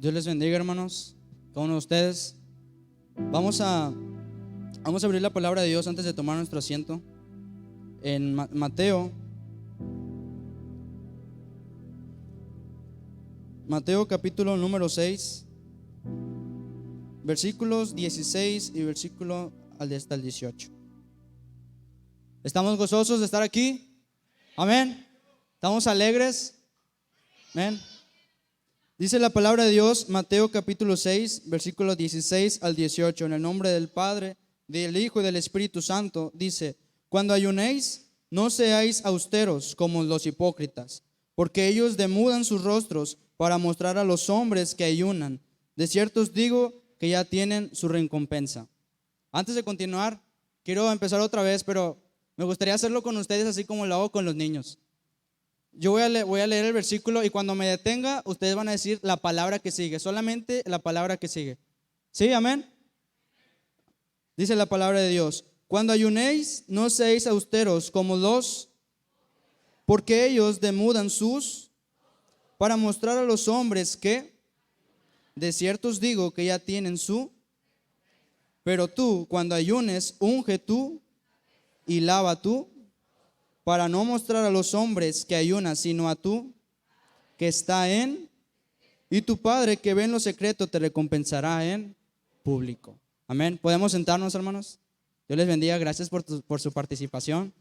Dios les bendiga, hermanos, cada uno de ustedes. Vamos a abrir la palabra de Dios antes de tomar nuestro asiento en Mateo capítulo número 6, versículos 16 y versículo hasta el 18. ¿Estamos gozosos de estar aquí? Amén. ¿Estamos alegres? Amén. Dice la palabra de Dios, Mateo capítulo 6, versículos 16 al 18, en el nombre del Padre, del Hijo y del Espíritu Santo, dice: cuando ayunéis, no seáis austeros como los hipócritas, porque ellos demudan sus rostros para mostrar a los hombres que ayunan. De cierto os digo que ya tienen su recompensa. Antes de continuar, quiero empezar otra vez, pero me gustaría hacerlo con ustedes así como lo hago con los niños. Yo voy a leer el versículo y cuando me detenga, ustedes van a decir la palabra que sigue, solamente la palabra que sigue. ¿Sí? Amén. Dice la palabra de Dios: cuando ayunéis, no seáis austeros como los, porque ellos demudan sus, para mostrar a los hombres que, de cierto os digo que ya tienen su. Pero tú, cuando ayunes, unge tú y lava tú, para no mostrar a los hombres que ayunas, sino a tú que está en, y tu Padre que ve en lo secreto te recompensará en público. Amén. ¿Podemos sentarnos, hermanos? Dios les bendiga, gracias por su participación.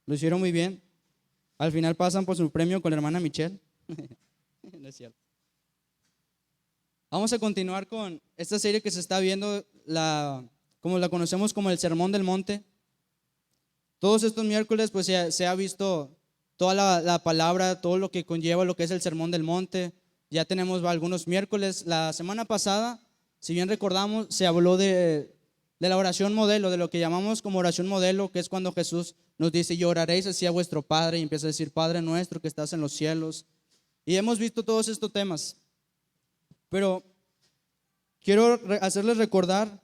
Lo hicieron muy bien. Al final pasan por su premio con la hermana Michelle. No es cierto. Vamos a continuar con esta serie que se está viendo, como la conocemos como el Sermón del Monte. Todos estos miércoles pues se ha visto toda la palabra, todo lo que conlleva lo que es el Sermón del Monte. Ya tenemos algunos miércoles. La semana pasada, si bien recordamos, se habló de la oración modelo, de lo que llamamos como oración modelo, que es cuando Jesús nos dice: y oraréis así a vuestro Padre, y empieza a decir: Padre nuestro que estás en los cielos. Y hemos visto todos estos temas, pero quiero hacerles recordar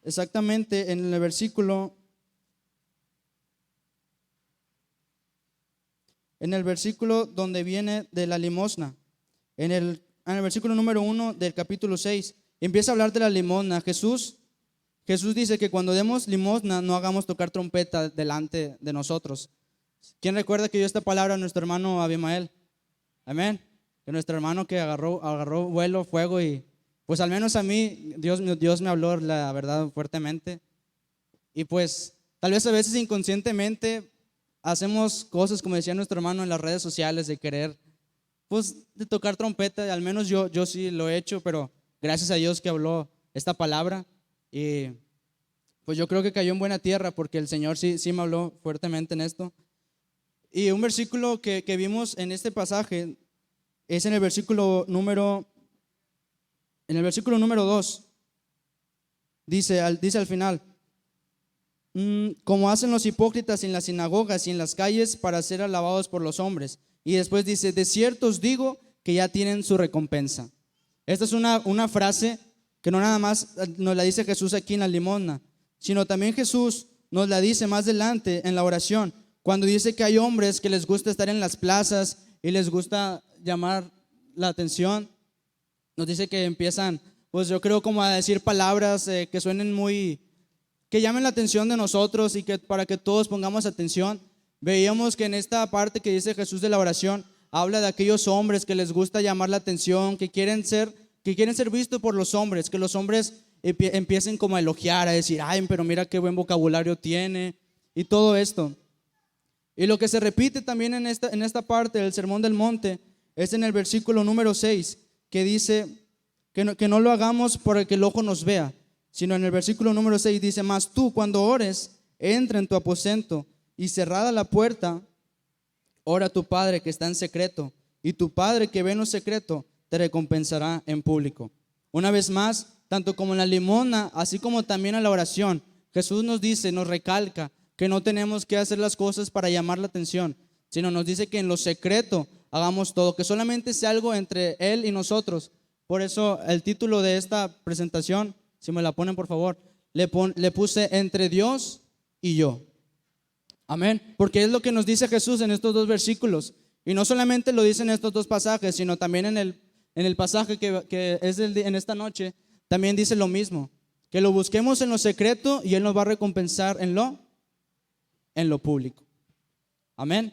exactamente en el versículo donde viene de la limosna, en el versículo número 1 del capítulo 6, empieza a hablar de la limosna. Jesús dice que cuando demos limosna no hagamos tocar trompeta delante de nosotros. ¿Quién recuerda que dio esta palabra a nuestro hermano Abimael? Amén. Que nuestro hermano que agarró vuelo, fuego, y pues al menos a mí Dios me habló la verdad fuertemente. Y pues tal vez a veces inconscientemente hacemos cosas, como decía nuestro hermano, en las redes sociales, de querer, pues, de tocar trompeta. Al menos yo sí lo he hecho, pero gracias a Dios que habló esta palabra. Y pues yo creo que cayó en buena tierra, porque el Señor sí me habló fuertemente en esto. Y un versículo que vimos en este pasaje es en el versículo número 2. Dice al final: como hacen los hipócritas en las sinagogas y en las calles para ser alabados por los hombres. Y después dice: de cierto os digo que ya tienen su recompensa. Esta es una frase que no nada más nos la dice Jesús aquí en la limosna, sino también Jesús nos la dice más adelante en la oración, cuando dice que hay hombres que les gusta estar en las plazas y les gusta llamar la atención. Nos dice que empiezan, pues yo creo, como a decir palabras que suenen que llamen la atención de nosotros, y que para que todos pongamos atención. Veíamos que en esta parte que dice Jesús de la oración, habla de aquellos hombres que les gusta llamar la atención, que quieren ser vistos por los hombres, que los hombres empiecen como a elogiar, a decir: ay, pero mira qué buen vocabulario tiene, y todo esto. Y lo que se repite también en esta parte del Sermón del Monte es en el versículo número 6, que dice que no lo hagamos para que el ojo nos vea, sino en el versículo número 6 dice: mas tú, cuando ores, entra en tu aposento y cerrada la puerta, ora a tu Padre que está en secreto, y tu Padre que ve en lo secreto te recompensará en público. Una vez más, tanto como en la limosna, así como también en la oración, Jesús nos dice, nos recalca que no tenemos que hacer las cosas para llamar la atención, sino nos dice que en lo secreto hagamos todo, que solamente sea algo entre Él y nosotros. Por eso el título de esta presentación, si me la ponen por favor, le puse: entre Dios y yo. Amén. Porque es lo que nos dice Jesús en estos dos versículos. Y no solamente lo dice en estos dos pasajes, sino también en en el pasaje que es en esta noche, también dice lo mismo, que lo busquemos en lo secreto y Él nos va a recompensar en lo público. Amén.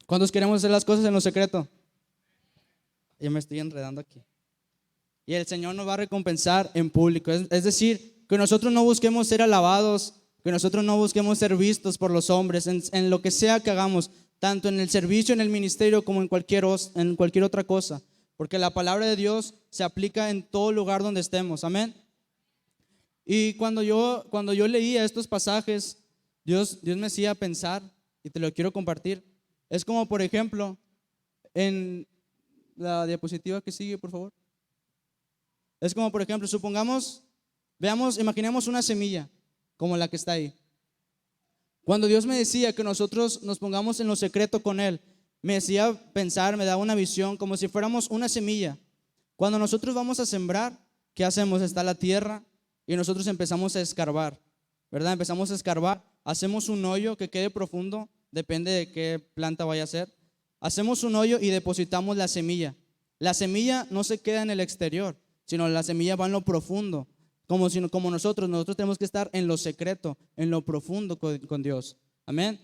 ¿Cuántos queremos hacer las cosas en lo secreto? Ya me estoy enredando aquí. Y el Señor nos va a recompensar en público. Es decir, que nosotros no busquemos ser alabados, que nosotros no busquemos ser vistos por los hombres en lo que sea que hagamos, tanto en el servicio, en el ministerio, como en cualquier otra cosa. Porque la palabra de Dios se aplica en todo lugar donde estemos. Amén. Y cuando yo leía estos pasajes, Dios me hacía pensar, y te lo quiero compartir. Es como, por ejemplo, en la diapositiva que sigue, por favor. Es como, por ejemplo, imaginemos una semilla como la que está ahí. Cuando Dios me decía que nosotros nos pongamos en lo secreto con Él, me hacía pensar, me daba una visión como si fuéramos una semilla. Cuando nosotros vamos a sembrar, ¿qué hacemos? Está la tierra y nosotros empezamos a escarbar, ¿verdad? Empezamos a escarbar, hacemos un hoyo que quede profundo, depende de qué planta vaya a ser. Hacemos un hoyo y depositamos la semilla. La semilla no se queda en el exterior, sino la semilla va en lo profundo. Como nosotros tenemos que estar en lo secreto, en lo profundo con Dios. Amén.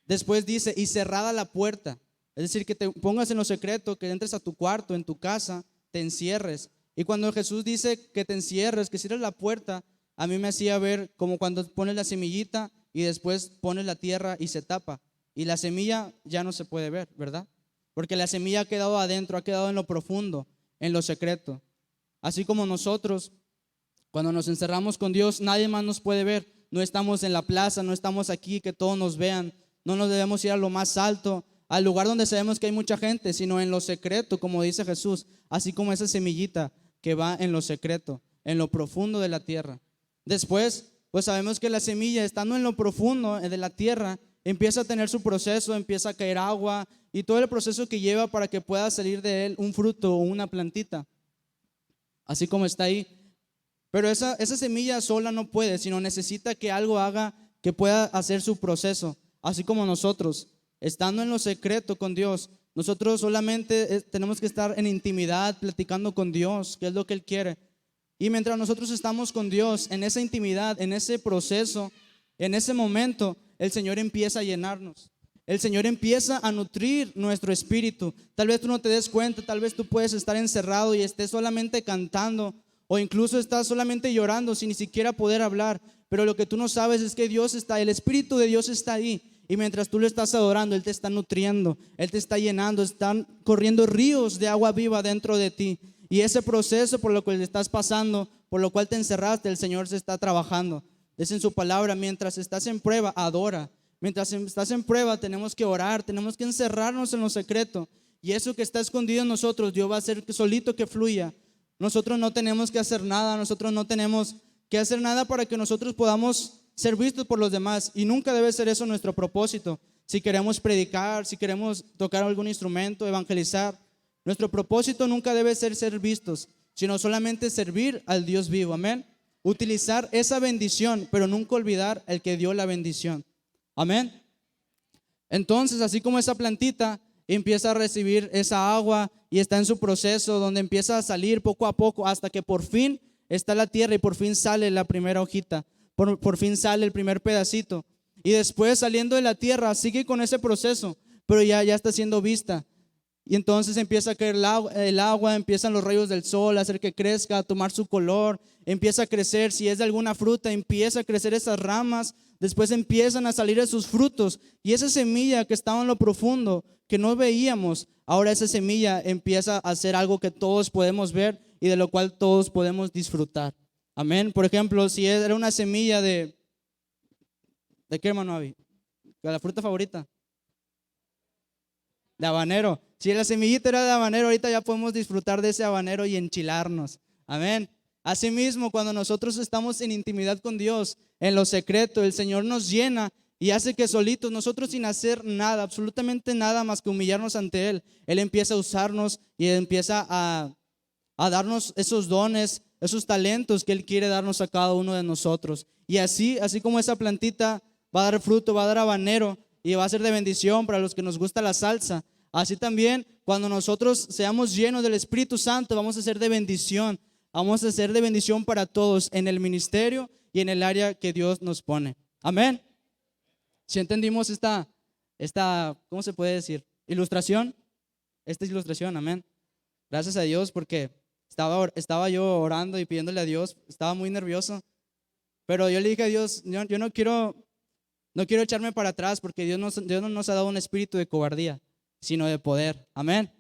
Después dice, y cerrada la puerta. Es decir, que te pongas en lo secreto, que entres a tu cuarto, en tu casa, te encierres. Y cuando Jesús dice que te encierres, que cierres la puerta, a mí me hacía ver como cuando pones la semillita y después pones la tierra y se tapa. Y la semilla ya no se puede ver, ¿verdad? Porque la semilla ha quedado adentro, ha quedado en lo profundo, en lo secreto. Así como nosotros, cuando nos encerramos con Dios, nadie más nos puede ver. No estamos en la plaza, no estamos aquí que todos nos vean. No nos debemos ir a lo más alto, al lugar donde sabemos que hay mucha gente, sino en lo secreto, como dice Jesús. Así como esa semillita que va en lo secreto, en lo profundo de la tierra. Después, pues sabemos que la semilla, estando en lo profundo de la tierra, empieza a tener su proceso, empieza a caer agua y todo el proceso que lleva para que pueda salir de él un fruto o una plantita. Así como está ahí. Pero esa semilla sola no puede, sino necesita que algo haga que pueda hacer su proceso. Así como nosotros, estando en lo secreto con Dios, nosotros solamente tenemos que estar en intimidad, platicando con Dios, que es lo que Él quiere. Y mientras nosotros estamos con Dios, en esa intimidad, en ese proceso, en ese momento, el Señor empieza a llenarnos. El Señor empieza a nutrir nuestro espíritu. Tal vez tú no te des cuenta, tal vez tú puedes estar encerrado y estés solamente cantando, o incluso estás solamente llorando sin ni siquiera poder hablar. Pero lo que tú no sabes es que Dios está, el Espíritu de Dios está ahí. Y mientras tú le estás adorando, Él te está nutriendo, Él te está llenando, están corriendo ríos de agua viva dentro de ti. Y ese proceso por lo cual estás pasando, por lo cual te encerraste, el Señor se está trabajando. Dice en su palabra, mientras estás en prueba, adora. Mientras estás en prueba, tenemos que orar, tenemos que encerrarnos en lo secreto. Y eso que está escondido en nosotros, Dios va a hacer que solito que fluya. Nosotros no tenemos que hacer nada, nosotros no tenemos que hacer nada para que nosotros podamos ser vistos por los demás. Y nunca debe ser eso nuestro propósito. Si queremos predicar, si queremos tocar algún instrumento, evangelizar, nuestro propósito nunca debe ser vistos, sino solamente servir al Dios vivo. Amén. Utilizar esa bendición, pero nunca olvidar el que dio la bendición. Amén. Entonces, así como esa plantita empieza a recibir esa agua y está en su proceso donde empieza a salir poco a poco hasta que por fin está la tierra y por fin sale la primera hojita, por fin sale el primer pedacito. Y después, saliendo de la tierra, sigue con ese proceso, pero ya está siendo vista. Y entonces empieza a caer el agua, empiezan los rayos del sol a hacer que crezca, a tomar su color, empieza a crecer. Si es de alguna fruta, empieza a crecer esas ramas, después empiezan a salir esos frutos. Y esa semilla que estaba en lo profundo, que no veíamos, ahora esa semilla empieza a hacer algo que todos podemos ver y de lo cual todos podemos disfrutar. Amén. Por ejemplo, si era una semilla ¿de qué, hermano Avi? ¿De la fruta favorita? De habanero. Si la semillita era de habanero, ahorita ya podemos disfrutar de ese habanero y enchilarnos. Amén. Asimismo, cuando nosotros estamos en intimidad con Dios, en lo secreto, el Señor nos llena y hace que solitos, nosotros sin hacer nada, absolutamente nada más que humillarnos ante Él, Él empieza a usarnos y empieza a darnos esos dones, esos talentos que Él quiere darnos a cada uno de nosotros. Y así como esa plantita va a dar fruto, va a dar habanero y va a ser de bendición para los que nos gusta la salsa, Así también, cuando nosotros seamos llenos del Espíritu Santo, vamos a ser de bendición. Vamos a ser de bendición para todos en el ministerio y en el área que Dios nos pone. Amén. Si entendimos ¿cómo se puede decir? Ilustración. Esta ilustración, amén. Gracias a Dios porque estaba yo orando y pidiéndole a Dios. Estaba muy nervioso. Pero yo le dije a Dios, yo no quiero echarme para atrás porque Dios no nos ha dado un espíritu de cobardía, sino de poder. Amén.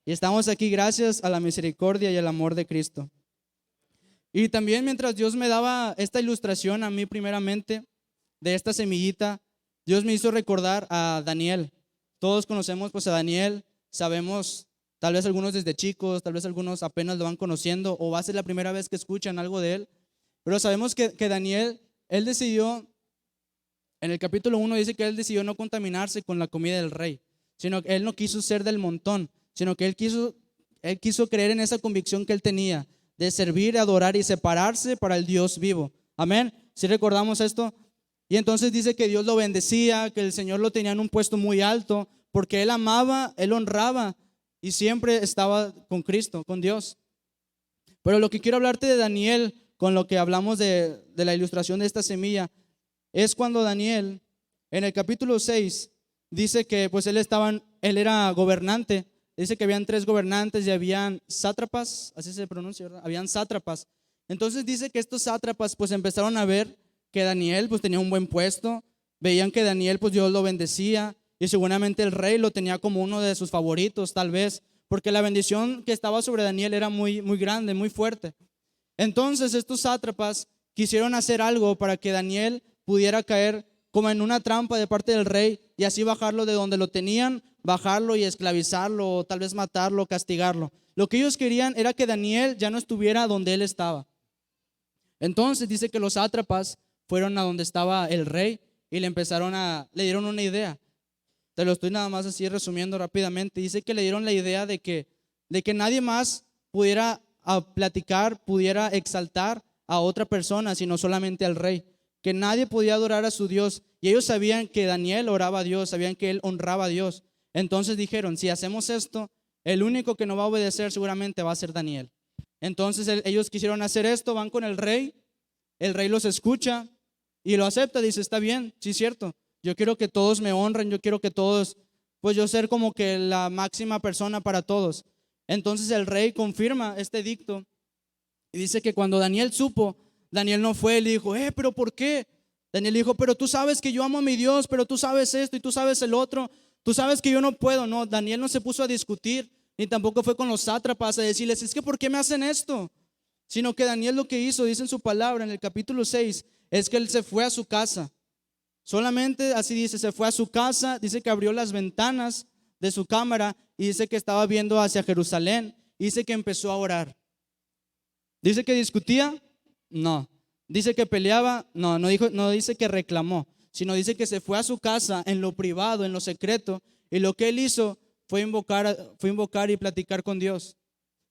Y estamos aquí gracias a la misericordia y el amor de Cristo. Y también mientras Dios me daba esta ilustración a mí primeramente de esta semillita, Dios me hizo recordar a Daniel. Todos conocemos pues a Daniel, sabemos, tal vez algunos desde chicos, tal vez algunos apenas lo van conociendo o va a ser la primera vez que escuchan algo de él. Pero sabemos que Daniel, él decidió, en el capítulo 1 dice que él decidió no contaminarse con la comida del rey, sino que él no quiso ser del montón, sino que él quiso creer en esa convicción que él tenía de servir, adorar y separarse para el Dios vivo. Amén. ¿Sí recordamos esto? Y entonces dice que Dios lo bendecía, que el Señor lo tenía en un puesto muy alto, porque él amaba, él honraba y siempre estaba con Cristo, con Dios. Pero lo que quiero hablarte de Daniel, con lo que hablamos de la ilustración de esta semilla, es cuando Daniel, en el capítulo 6, dice que pues él era gobernante. Dice que habían 3 gobernantes y habían sátrapas, así se pronuncia, ¿verdad? Habían sátrapas. Entonces dice que estos sátrapas pues empezaron a ver que Daniel pues tenía un buen puesto, veían que Daniel pues Dios lo bendecía y seguramente el rey lo tenía como uno de sus favoritos tal vez, porque la bendición que estaba sobre Daniel era muy, muy grande, muy fuerte. Entonces estos sátrapas quisieron hacer algo para que Daniel pudiera caer como en una trampa de parte del rey y así bajarlo de donde lo tenían, bajarlo y esclavizarlo o tal vez matarlo, castigarlo. Lo que ellos querían era que Daniel ya no estuviera donde él estaba. Entonces dice que los sátrapas fueron a donde estaba el rey y le dieron una idea. Te lo estoy nada más así resumiendo rápidamente. Dice que le dieron la idea de que nadie más pudiera platicar, pudiera exaltar a otra persona, sino solamente al rey. Que nadie podía adorar a su Dios. Y ellos sabían que Daniel oraba a Dios, sabían que él honraba a Dios. Entonces dijeron, si hacemos esto, el único que no va a obedecer seguramente va a ser Daniel. Entonces ellos quisieron hacer esto, van con el rey los escucha y lo acepta, dice, está bien, sí es cierto, yo quiero que todos me honren, yo quiero que todos, pues yo ser como que la máxima persona para todos. Entonces el rey confirma este edicto y dice que cuando Daniel supo, Daniel no fue y le dijo, pero ¿por qué? Daniel dijo, pero tú sabes que yo amo a mi Dios, pero tú sabes esto y tú sabes el otro, tú sabes que yo no puedo. No, Daniel no se puso a discutir, ni tampoco fue con los sátrapas a decirles, es que ¿por qué me hacen esto? Sino que Daniel lo que hizo, dice en su palabra, en el capítulo 6, es que él se fue a su casa. Solamente así dice, se fue a su casa, dice que abrió las ventanas de su cámara y dice que estaba viendo hacia Jerusalén, y dice que empezó a orar. ¿Dice que discutía? No. ¿Dice que peleaba? No dice que reclamó, sino dice que se fue a su casa en lo privado, en lo secreto, y lo que él hizo fue invocar y platicar con Dios.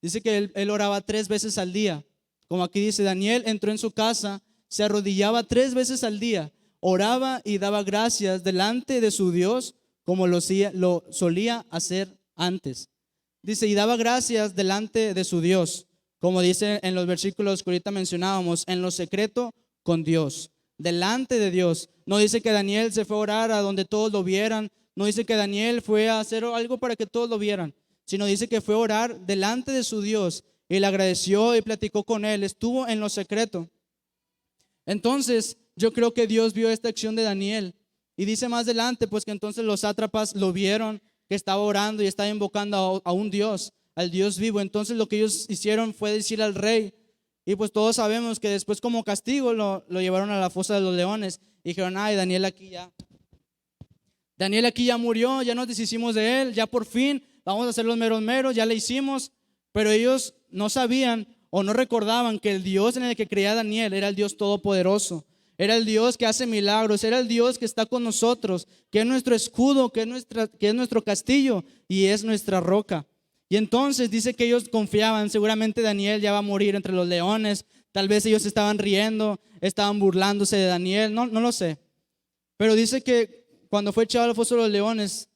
Dice que él oraba 3 veces al día. Como aquí dice, Daniel entró en su casa, se arrodillaba 3 veces al día, oraba y daba gracias delante de su Dios como lo solía hacer antes. Dice, y daba gracias delante de su Dios, como dice en los versículos que ahorita mencionábamos, en lo secreto con Dios, delante de Dios. No dice que Daniel se fue a orar a donde todos lo vieran, no dice que Daniel fue a hacer algo para que todos lo vieran, sino dice que fue a orar delante de su Dios y le agradeció y platicó con él, estuvo en lo secreto. Entonces yo creo que Dios vio esta acción de Daniel y dice más adelante pues que entonces los sátrapas lo vieron que estaba orando y estaba invocando a un Dios, al Dios vivo. Entonces lo que ellos hicieron fue decir al rey, y pues todos sabemos que después como castigo lo llevaron a la fosa de los leones y dijeron, ay, Daniel aquí ya murió, ya nos deshicimos de él, ya por fin vamos a hacer los meros meros, ya le hicimos. Pero ellos no sabían o no recordaban que el Dios en el que creía Daniel era el Dios todopoderoso, era el Dios que hace milagros, era el Dios que está con nosotros, que es nuestro escudo, que es nuestro castillo y es nuestra roca. Y entonces dice que ellos confiaban, seguramente Daniel ya va a morir entre los leones, tal vez ellos estaban riendo, estaban burlándose de Daniel, no lo sé. Pero dice que cuando fue echado al foso de los leones,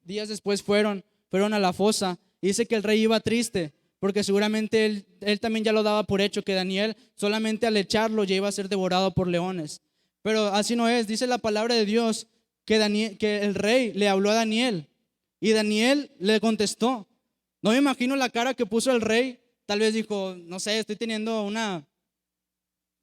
días después fueron a la fosa. Y dice que el rey iba triste, porque seguramente él también ya lo daba por hecho, que Daniel solamente al echarlo ya iba a ser devorado por leones. Pero así no es. Dice la palabra de Dios que el rey le habló a Daniel y Daniel le contestó. No me imagino la cara que puso el rey. Tal vez dijo, no sé,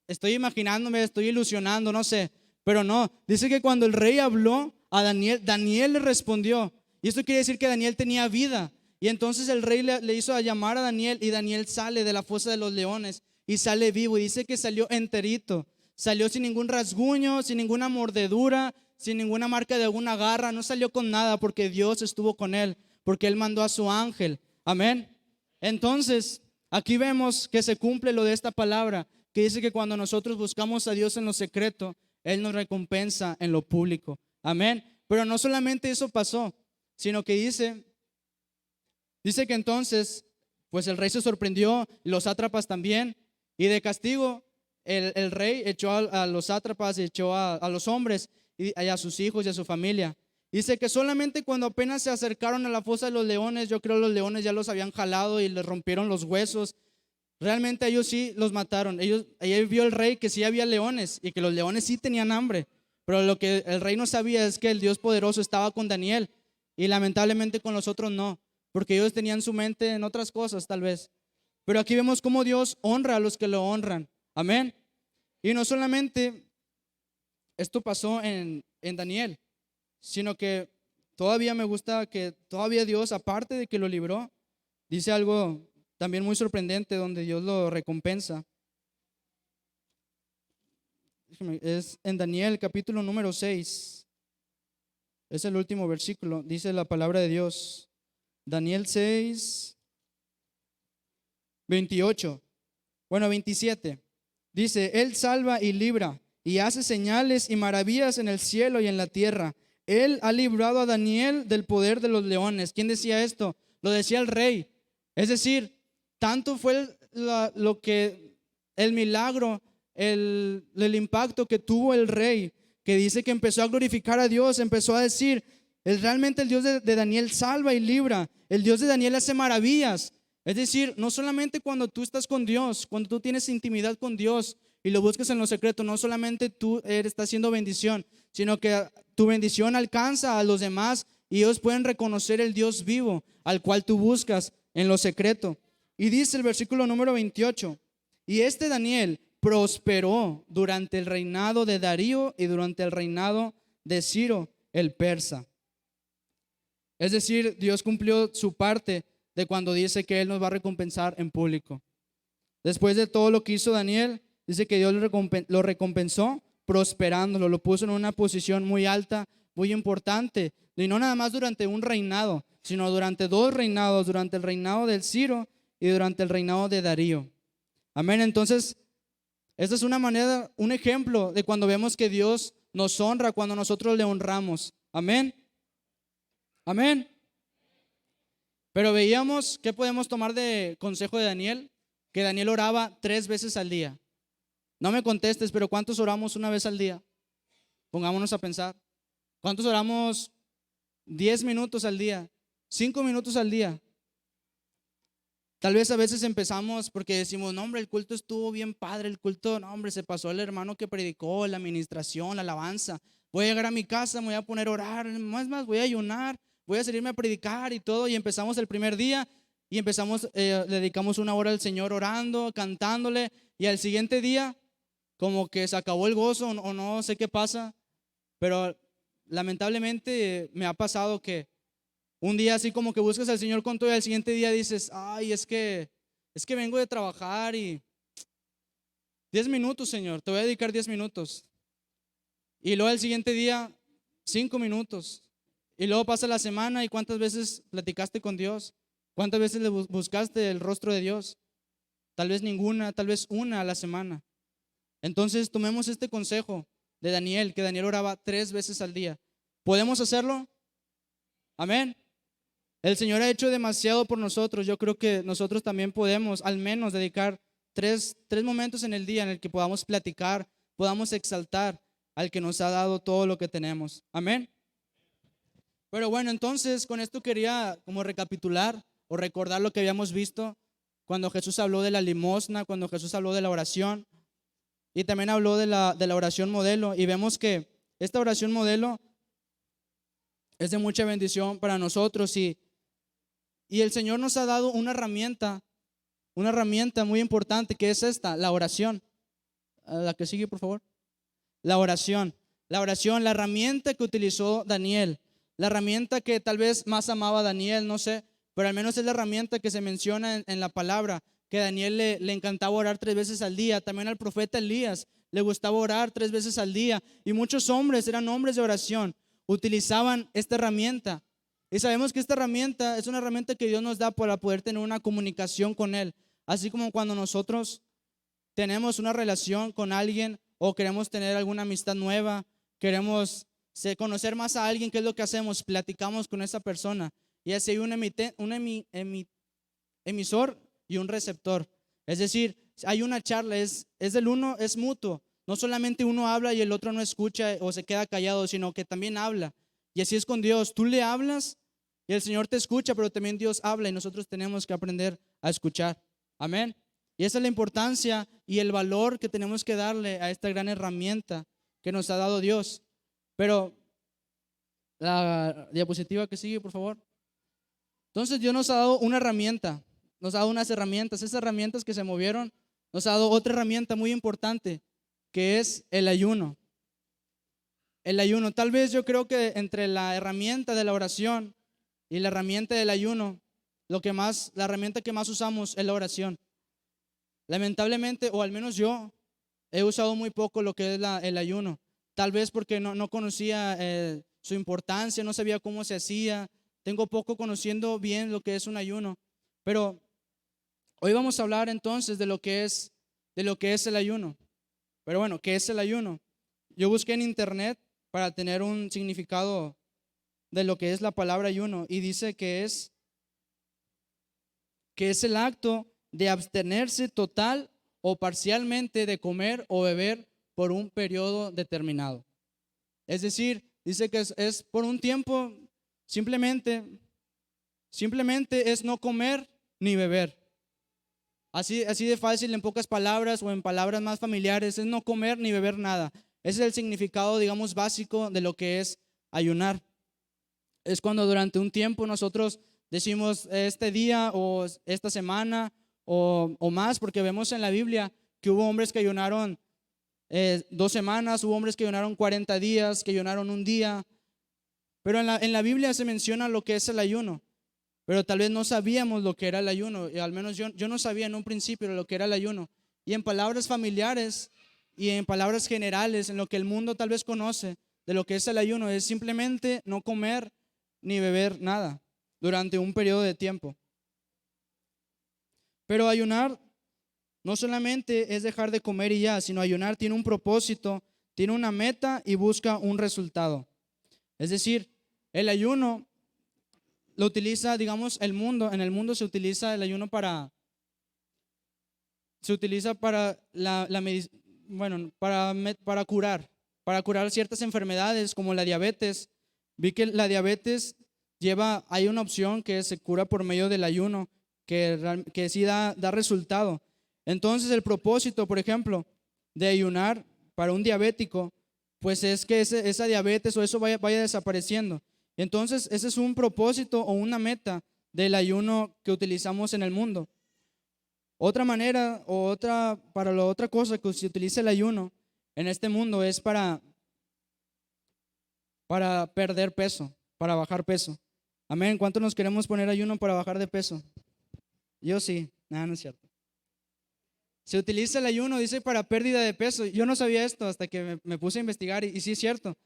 estoy imaginándome, estoy ilusionando, no sé. Pero no, dice que cuando el rey habló a Daniel, Daniel le respondió. Y esto quiere decir que Daniel tenía vida. Y entonces el rey le hizo llamar a Daniel y Daniel sale de la fosa de los leones y sale vivo. Y dice que salió enterito, salió sin ningún rasguño, sin ninguna mordedura, sin ninguna marca de alguna garra. No salió con nada porque Dios estuvo con él, porque él mandó a su ángel. Amén. Entonces, aquí vemos que se cumple lo de esta palabra, que dice que cuando nosotros buscamos a Dios en lo secreto, Él nos recompensa en lo público. Amén. Pero no solamente eso pasó, sino que dice que entonces, pues el rey se sorprendió, los sátrapas también, y de castigo el rey echó a los sátrapas, echó a los hombres y a sus hijos y a su familia. Dice que solamente cuando apenas se acercaron a la fosa de los leones, yo creo los leones ya los habían jalado y les rompieron los huesos. Realmente a ellos sí los mataron. Ahí vio el rey que sí había leones y que los leones sí tenían hambre. Pero lo que el rey no sabía es que el Dios poderoso estaba con Daniel y lamentablemente con los otros no, porque ellos tenían su mente en otras cosas tal vez. Pero aquí vemos cómo Dios honra a los que lo honran. Amén. Y no solamente esto pasó en Daniel, sino que todavía me gusta que todavía Dios, aparte de que lo libró, dice algo también muy sorprendente donde Dios lo recompensa. Es en Daniel capítulo número 6. Es el último versículo. Dice la palabra de Dios. Daniel 6, 28. Bueno, 27. Dice, Él salva y libra y hace señales y maravillas en el cielo y en la tierra. Él ha librado a Daniel del poder de los leones. ¿Quién decía esto? Lo decía el rey. Es decir, tanto fue el milagro, el impacto que tuvo el rey, que dice que empezó a glorificar a Dios, empezó a decir, realmente el Dios de Daniel salva y libra, el Dios de Daniel hace maravillas. Es decir, no solamente cuando tú estás con Dios, cuando tú tienes intimidad con Dios y lo buscas en lo secreto, no solamente tú estás haciendo bendición, sino que tu bendición alcanza a los demás y ellos pueden reconocer el Dios vivo al cual tú buscas en lo secreto. Y dice el versículo número 28, y este Daniel prosperó durante el reinado de Darío y durante el reinado de Ciro el persa. Es decir, Dios cumplió su parte de cuando dice que Él nos va a recompensar en público. Después de todo lo que hizo Daniel, dice que Dios lo recompensó prosperándolo, lo puso en una posición muy alta, muy importante, y no nada más durante un reinado, sino durante 2 reinados, durante el reinado del Ciro y durante el reinado de Darío. Amén. Entonces, esta es una manera, un ejemplo de cuando vemos que Dios nos honra, cuando nosotros le honramos. Amén. Amén. Pero veíamos, ¿qué podemos tomar de consejo de Daniel? Que Daniel oraba 3 veces al día. No me contestes, pero ¿cuántos oramos una vez al día? Pongámonos a pensar. ¿Cuántos oramos 10 minutos al día? 5 minutos al día. Tal vez a veces empezamos porque decimos, no hombre, el culto estuvo bien padre, el culto, no hombre, se pasó el hermano que predicó, la administración, la alabanza. Voy a llegar a mi casa, me voy a poner a orar, más, voy a ayunar, voy a salirme a predicar y todo. Y empezamos el primer día y le dedicamos 1 hora al Señor orando, cantándole. Y al siguiente día, como que se acabó el gozo o no sé qué pasa, pero lamentablemente me ha pasado que un día así como que buscas al Señor con todo y al siguiente día dices, ay, es que vengo de trabajar y 10 minutos, Señor, te voy a dedicar 10 minutos. Y luego al siguiente día, 5 minutos. Y luego pasa la semana y ¿cuántas veces platicaste con Dios? ¿Cuántas veces le buscaste el rostro de Dios? Tal vez ninguna, tal vez 1 a la semana. Entonces tomemos este consejo de Daniel, que Daniel oraba 3 veces al día. ¿Podemos hacerlo? Amén. El Señor ha hecho demasiado por nosotros. Yo creo que nosotros también podemos al menos dedicar 3 momentos en el día en el que podamos platicar, podamos exaltar al que nos ha dado todo lo que tenemos. Amén. Pero bueno, entonces con esto quería como recapitular o recordar lo que habíamos visto cuando Jesús habló de la limosna, cuando Jesús habló de la oración y también habló de la oración modelo. Y vemos que esta oración modelo es de mucha bendición para nosotros y el Señor nos ha dado una herramienta muy importante que es esta, la oración. La que sigue, por favor. La oración, la herramienta que utilizó Daniel, la herramienta que tal vez más amaba Daniel, no sé, pero al menos es la herramienta que se menciona en la palabra, que a Daniel le encantaba orar 3 veces al día. También al profeta Elías le gustaba orar 3 veces al día. Y muchos hombres eran hombres de oración, utilizaban esta herramienta. Y sabemos que esta herramienta es una herramienta que Dios nos da para poder tener una comunicación con Él. Así como cuando nosotros tenemos una relación con alguien o queremos tener alguna amistad nueva, queremos conocer más a alguien, ¿qué es lo que hacemos? Platicamos con esa persona. Y así hay un emisor y un receptor. Es decir, hay una charla, es del uno, es mutuo. No solamente uno habla y el otro no escucha o se queda callado, sino que también habla. Y así es con Dios. Tú le hablas y el Señor te escucha, pero también Dios habla y nosotros tenemos que aprender a escuchar. Amén. Y esa es la importancia y el valor que tenemos que darle a esta gran herramienta que nos ha dado Dios. Pero la diapositiva que sigue, por favor. Entonces Dios nos ha dado una herramienta, nos ha dado unas herramientas. Esas herramientas que se movieron, nos ha dado otra herramienta muy importante, que es el ayuno. El ayuno, tal vez yo creo que entre la herramienta de la oración y la herramienta del ayuno, la herramienta que más usamos es la oración. Lamentablemente, o al menos yo, he usado muy poco lo que es el ayuno. Tal vez porque no conocía su importancia, no sabía cómo se hacía. Tengo poco conociendo bien lo que es un ayuno. Pero hoy vamos a hablar entonces de lo que es el ayuno. Pero bueno, ¿qué es el ayuno? Yo busqué en internet para tener un significado de lo que es la palabra ayuno y dice que es el acto de abstenerse total o parcialmente de comer o beber por un periodo determinado. Es decir, dice que es por un tiempo, simplemente es no comer ni beber. Así de fácil, en pocas palabras o en palabras más familiares, es no comer ni beber nada. Ese es el significado, digamos, básico de lo que es ayunar. Es cuando durante un tiempo nosotros decimos este día o esta semana o más, porque vemos en la Biblia que hubo hombres que ayunaron 2 semanas, hubo hombres que ayunaron 40 días, que ayunaron un día. Pero en la Biblia se menciona lo que es el ayuno, pero tal vez no sabíamos lo que era el ayuno, y al menos yo no sabía en un principio lo que era el ayuno. Y en palabras familiares y en palabras generales, en lo que el mundo tal vez conoce de lo que es el ayuno, es simplemente no comer ni beber nada durante un periodo de tiempo. Pero ayunar no solamente es dejar de comer y ya, sino ayunar tiene un propósito, tiene una meta y busca un resultado. Es decir, el ayuno lo utiliza, digamos, en el mundo se utiliza el ayuno para curar ciertas enfermedades como la diabetes. Vi que la diabetes hay una opción que se cura por medio del ayuno, que sí da resultado. Entonces el propósito, por ejemplo, de ayunar para un diabético, pues es que esa diabetes o eso vaya desapareciendo. Entonces ese es un propósito o una meta del ayuno que utilizamos en el mundo. Otra manera para la otra cosa que se utiliza el ayuno en este mundo es para perder peso, para bajar peso. Amén. ¿Cuántos nos queremos poner ayuno para bajar de peso? Yo sí. No es cierto. Se utiliza el ayuno, dice, para pérdida de peso. Yo no sabía esto hasta que me puse a investigar y sí es cierto.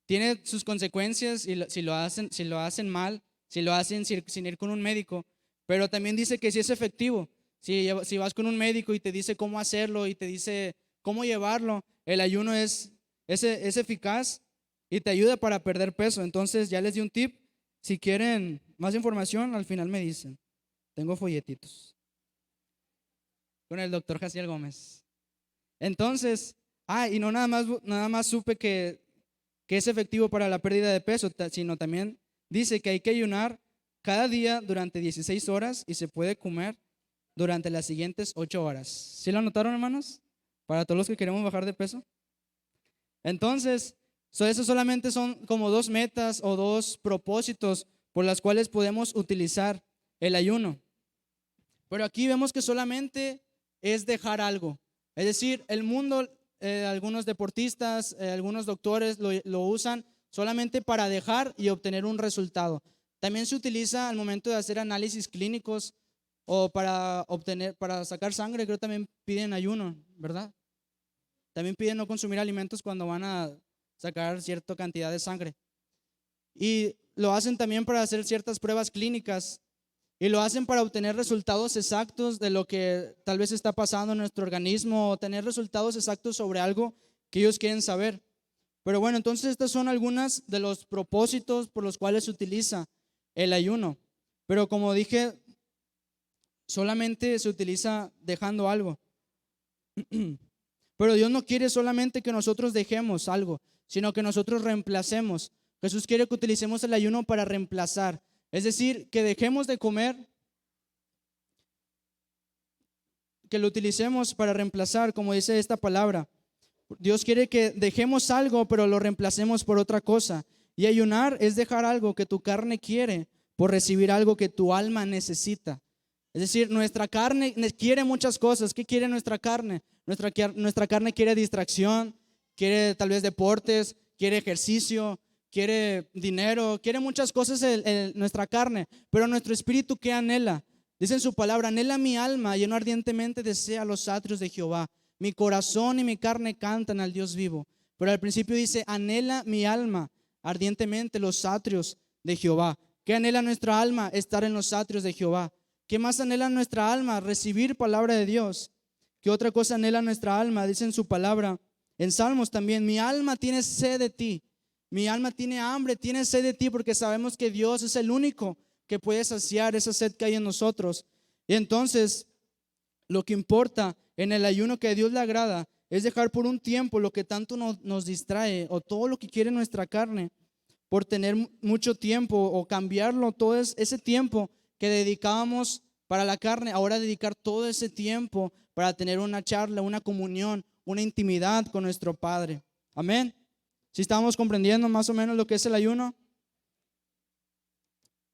Tiene sus consecuencias si lo hacen mal, si lo hacen sin ir con un médico, pero también dice que sí es efectivo. Si vas con un médico y te dice cómo hacerlo y te dice cómo llevarlo, el ayuno es eficaz y te ayuda para perder peso. Entonces ya les di un tip. Si quieren más información, al final me dicen. Tengo folletitos con el doctor Jaciel Gómez. Entonces, y nada más supe que es efectivo para la pérdida de peso, sino también dice que hay que ayunar cada día durante 16 horas y se puede comer durante las siguientes 8 horas. ¿Sí lo anotaron, hermanos? Para todos los que queremos bajar de peso. Entonces, eso solamente son como 2 metas o 2 propósitos por las cuales podemos utilizar el ayuno. Pero aquí vemos que solamente es dejar algo. Es decir, el mundo, algunos deportistas, algunos doctores lo usan solamente para dejar y obtener un resultado. También se utiliza al momento de hacer análisis clínicos o para sacar sangre. Creo que también piden ayuno, ¿verdad? También piden no consumir alimentos cuando van a sacar cierta cantidad de sangre. Y lo hacen también para hacer ciertas pruebas clínicas. Y lo hacen para obtener resultados exactos de lo que tal vez está pasando en nuestro organismo, o tener resultados exactos sobre algo que ellos quieren saber. Pero bueno, entonces estas son algunas de los propósitos por los cuales se utiliza el ayuno. Pero como dije, solamente se utiliza dejando algo. Pero Dios no quiere solamente que nosotros dejemos algo, sino que nosotros reemplacemos. Jesús quiere que utilicemos el ayuno para reemplazar. Es decir, que dejemos de comer, que lo utilicemos para reemplazar, como dice esta palabra. Dios quiere que dejemos algo, pero lo reemplacemos por otra cosa. Y ayunar es dejar algo que tu carne quiere por recibir algo que tu alma necesita. Es decir, nuestra carne quiere muchas cosas. ¿Qué quiere nuestra carne? Nuestra carne quiere distracción, quiere tal vez deportes, quiere ejercicio, quiere dinero, quiere muchas cosas nuestra carne, pero nuestro espíritu, ¿qué anhela? Dice en su palabra: anhela mi alma, lleno ardientemente desea los atrios de Jehová. Mi corazón y mi carne cantan al Dios vivo. Pero al principio dice: anhela mi alma ardientemente los atrios de Jehová. ¿Qué anhela nuestra alma? Estar en los atrios de Jehová. ¿Qué más anhela nuestra alma? Recibir palabra de Dios. ¿Qué otra cosa anhela nuestra alma? Dice en su palabra, en Salmos también: mi alma tiene sed de ti. Mi alma tiene hambre, tiene sed de ti, porque sabemos que Dios es el único que puede saciar esa sed que hay en nosotros. Y entonces, lo que importa en el ayuno que a Dios le agrada es dejar por un tiempo lo que tanto nos distrae, o todo lo que quiere nuestra carne, por tener mucho tiempo, o cambiarlo todo ese tiempo que dedicábamos para la carne, ahora dedicar todo ese tiempo para tener una charla, una comunión, una intimidad con nuestro Padre. Amén. ¿Sí estamos comprendiendo más o menos lo que es el ayuno?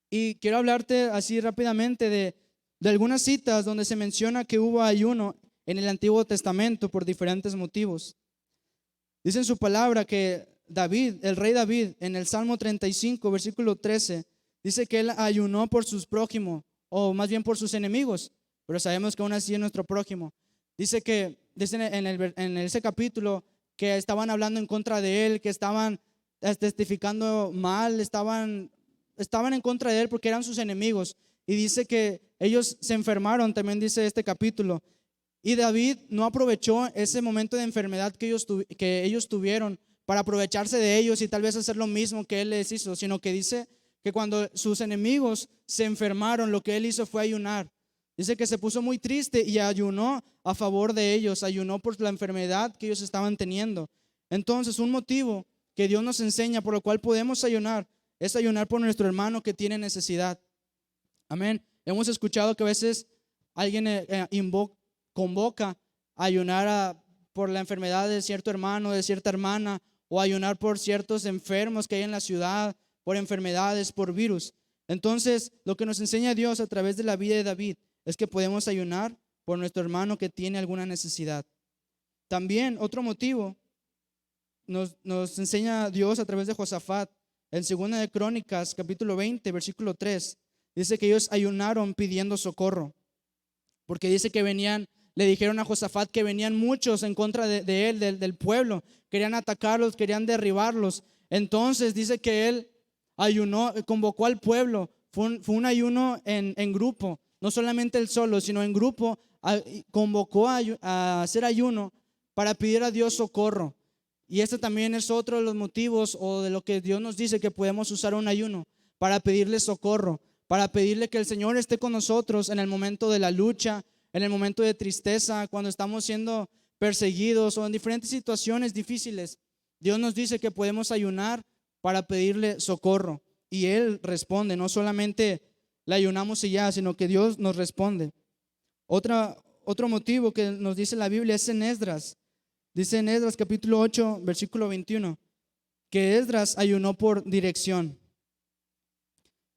Y quiero hablarte así rápidamente de algunas citas donde se menciona que hubo ayuno en el Antiguo Testamento por diferentes motivos. Dice en su palabra que David, el rey David, en el Salmo 35, versículo 13, dice que él ayunó por sus prójimos, o más bien por sus enemigos, pero sabemos que aún así es nuestro prójimo. Dice en ese capítulo que estaban hablando en contra de él, que estaban testificando mal, estaban en contra de él porque eran sus enemigos. Y dice que ellos se enfermaron, también dice este capítulo. Y David no aprovechó ese momento de enfermedad que ellos tuvieron para aprovecharse de ellos y tal vez hacer lo mismo que él les hizo, sino que dice que cuando sus enemigos se enfermaron, lo que él hizo fue ayunar. Dice que se puso muy triste y ayunó a favor de ellos, ayunó por la enfermedad que ellos estaban teniendo. Entonces, un motivo que Dios nos enseña por lo cual podemos ayunar es ayunar por nuestro hermano que tiene necesidad. Amén. Hemos escuchado que a veces alguien convoca a ayunar por la enfermedad de cierto hermano, de cierta hermana, o ayunar por ciertos enfermos que hay en la ciudad, por enfermedades, por virus. Entonces, lo que nos enseña Dios a través de la vida de David es que podemos ayunar por nuestro hermano que tiene alguna necesidad. También otro motivo nos enseña Dios a través de Josafat. En 2 de Crónicas, capítulo 20, versículo 3, dice que ellos ayunaron pidiendo socorro, porque dice que le dijeron a Josafat que venían muchos en contra de él, del pueblo, querían atacarlos, querían derribarlos. Entonces dice que él ayunó, convocó al pueblo, fue un ayuno en grupo, no solamente él solo, sino en grupo, convocó a hacer ayuno para pedir a Dios socorro. Y este también es otro de los motivos o de lo que Dios nos dice que podemos usar un ayuno, para pedirle socorro, para pedirle que el Señor esté con nosotros en el momento de la lucha, en el momento de tristeza, cuando estamos siendo perseguidos o en diferentes situaciones difíciles. Dios nos dice que podemos ayunar para pedirle socorro. y Él responde. No solamente le ayunamos y ya, sino que Dios nos responde. Otro motivo que nos dice la Biblia es en Esdras. Dice en Esdras capítulo 8, versículo 21, que Esdras ayunó por dirección.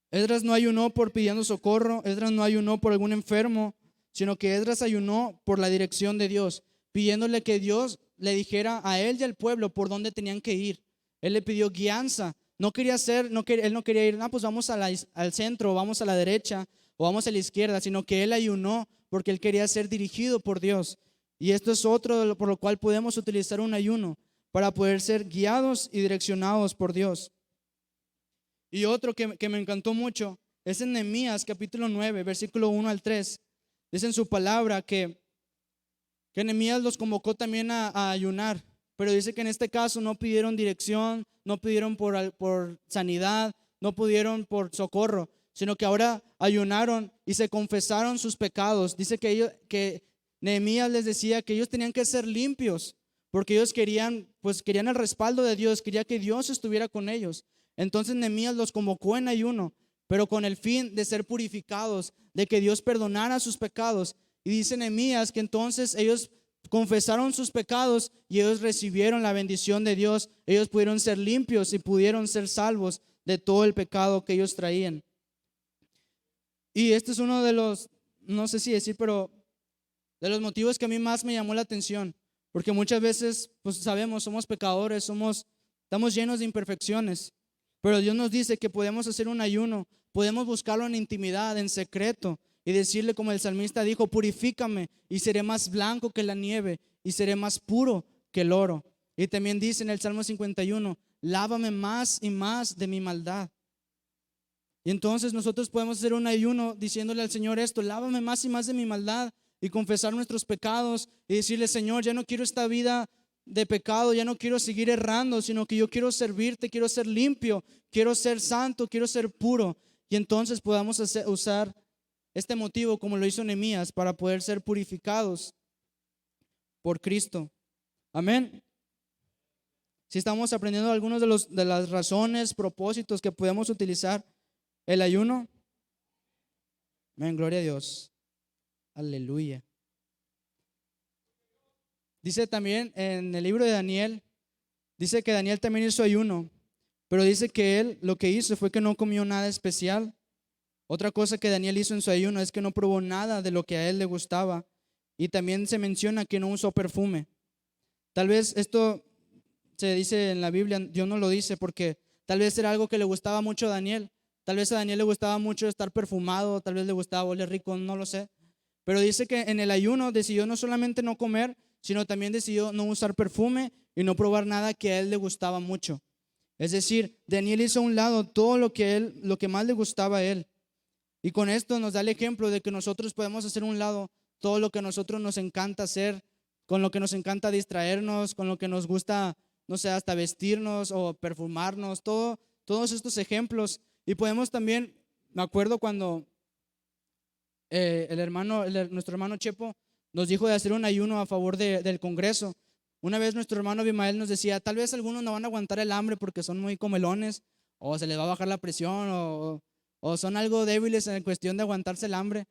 Esdras no ayunó por pidiendo socorro, Esdras no ayunó por algún enfermo, sino que Esdras ayunó por la dirección de Dios, pidiéndole que Dios le dijera a él y al pueblo por dónde tenían que ir. Él le pidió guianza. Él no quería ir, pues vamos al centro, o vamos a la derecha, o vamos a la izquierda, sino que él ayunó porque él quería ser dirigido por Dios. Y esto es otro por lo cual podemos utilizar un ayuno, para poder ser guiados y direccionados por Dios. Y otro que me encantó mucho es en Nehemías capítulo 9, versículo 1 al 3. Dice en su palabra que Nehemías los convocó también a ayunar, pero dice que en este caso no pidieron dirección, no pidieron por sanidad, no pidieron por socorro, sino que ahora ayunaron y se confesaron sus pecados. Dice que Nehemías les decía que ellos tenían que ser limpios, porque ellos querían el respaldo de Dios, quería que Dios estuviera con ellos. Entonces Nehemías los convocó en ayuno, pero con el fin de ser purificados, de que Dios perdonara sus pecados. Y dice Nehemías que entonces ellos confesaron sus pecados y ellos recibieron la bendición de Dios. Ellos pudieron ser limpios y pudieron ser salvos de todo el pecado que ellos traían. Y este es uno de los, no sé si decir, pero de los motivos que a mí más me llamó la atención, porque muchas veces, pues sabemos, somos pecadores, estamos llenos de imperfecciones, pero Dios nos dice que podemos hacer un ayuno, podemos buscarlo en intimidad, en secreto, y decirle como el salmista dijo: purifícame y seré más blanco que la nieve y seré más puro que el oro. Y también dice en el Salmo 51, lávame más y más de mi maldad. Y entonces nosotros podemos hacer un ayuno diciéndole al Señor esto: lávame más y más de mi maldad, y confesar nuestros pecados y decirle: Señor, ya no quiero esta vida de pecado, ya no quiero seguir errando, sino que yo quiero servirte, quiero ser limpio, quiero ser santo, quiero ser puro. Y entonces podamos usar este motivo como lo hizo Nehemías, para poder ser purificados por Cristo. Amén. Si estamos aprendiendo algunos de las razones, propósitos que podemos utilizar el ayuno. Amén, gloria a Dios. Aleluya. Dice también en el libro de Daniel, dice que Daniel también hizo ayuno, pero dice que él lo que hizo fue que no comió nada especial. Otra cosa que Daniel hizo en su ayuno es que no probó nada de lo que a él le gustaba, y también se menciona que no usó perfume. Tal vez esto se dice en la Biblia, Dios no lo dice porque tal vez era algo que le gustaba mucho a Daniel. Tal vez a Daniel le gustaba mucho estar perfumado, tal vez le gustaba oler rico, no lo sé. Pero dice que en el ayuno decidió no solamente no comer, sino también decidió no usar perfume y no probar nada que a él le gustaba mucho. Es decir, Daniel hizo a un lado todo lo que más le gustaba a él. Y con esto nos da el ejemplo de que nosotros podemos hacer a un lado todo lo que a nosotros nos encanta hacer, con lo que nos encanta distraernos, con lo que nos gusta, no sé, hasta vestirnos o perfumarnos, todos estos ejemplos. Y podemos también, me acuerdo cuando nuestro hermano Chepo nos dijo de hacer un ayuno a favor del Congreso. Una vez nuestro hermano Abimael nos decía: tal vez algunos no van a aguantar el hambre porque son muy comelones, o se les va a bajar la presión, o son algo débiles en cuestión de aguantarse el hambre.